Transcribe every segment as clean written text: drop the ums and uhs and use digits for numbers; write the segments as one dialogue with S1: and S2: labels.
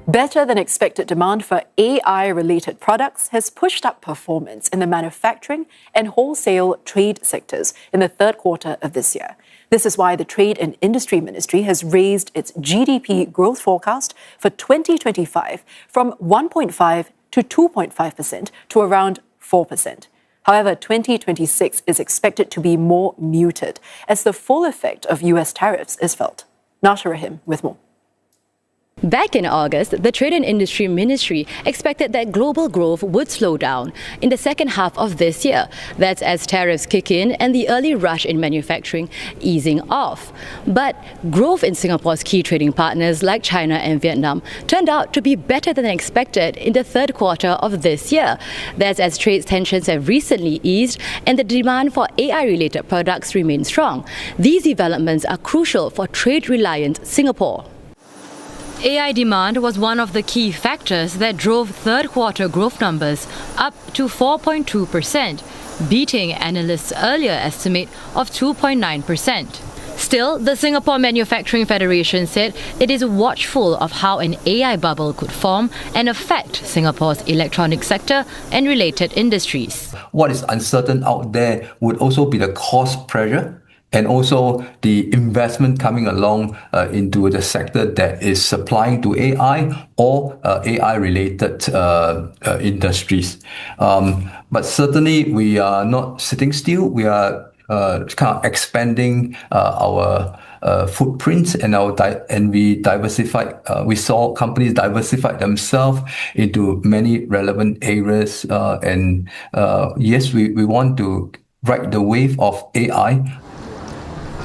S1: Better than expected demand for AI-related products has pushed up performance in the manufacturing and wholesale trade sectors in the third quarter of this year. This is why the Trade and Industry Ministry has raised its GDP growth forecast for 2025 from 1.5 to 2.5% to around 4%. However, 2026 is expected to be more muted as the full effect of US tariffs is felt. Nasyrah Abdul Rohim with more.
S2: Back in August, the Trade and Industry Ministry expected that global growth would slow down in the second half of this year. That's as tariffs kick in and the early rush in manufacturing easing off. But growth in Singapore's key trading partners like China and Vietnam turned out to be better than expected in the third quarter of this year. That's as trade tensions have recently eased and the demand for AI-related products remains strong. These developments are crucial for trade-reliant Singapore. AI demand was one of the key factors that drove third-quarter growth numbers up to 4.2%, beating analysts' earlier estimate of 2.9%. Still, the Singapore Manufacturing Federation said it is watchful of how an AI bubble could form and affect Singapore's electronic sector and related industries.
S3: What is uncertain out there would also be the cost pressure and also the investment coming along into the sector that is supplying to AI or AI-related industries. But certainly, we are not sitting still. We are kind of expanding our footprint and we diversified. We saw companies diversify themselves into many relevant areas. Yes, we want to ride the wave of AI.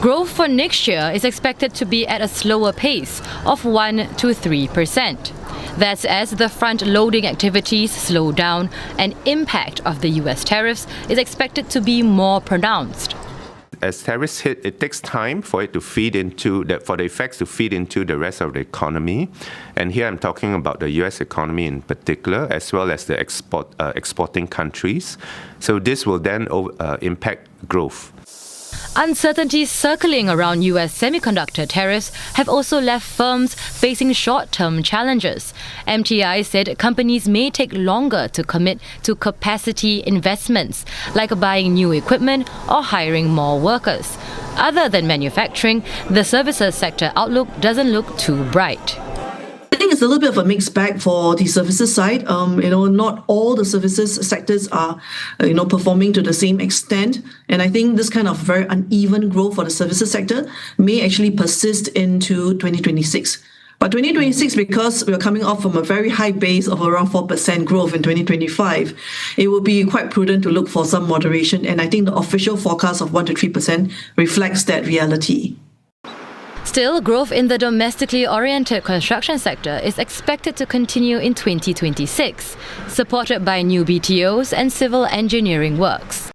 S2: Growth for next year is expected to be at a slower pace of 1 to 3%. That's as the front-loading activities slow down and impact of the US tariffs is expected to be more pronounced.
S4: As tariffs hit, it takes time for it to feed into for the effects to feed into the rest of the economy. And here I'm talking about the US economy in particular, as well as the exporting countries. So this will then impact growth.
S2: Uncertainties circling around US semiconductor tariffs have also left firms facing short-term challenges. MTI said companies may take longer to commit to capacity investments, like buying new equipment or hiring more workers. Other than manufacturing, the services sector outlook doesn't look too bright.
S5: I think it's a little bit of a mixed bag for the services side. Not all the services sectors are, performing to the same extent. And I think this kind of very uneven growth for the services sector may actually persist into 2026. But 2026, because we're coming off from a very high base of around 4% growth in 2025, it will be quite prudent to look for some moderation. And I think the official forecast of 1 to 3% reflects that reality.
S2: Still, growth in the domestically oriented construction sector is expected to continue in 2026, supported by new BTOs and civil engineering works.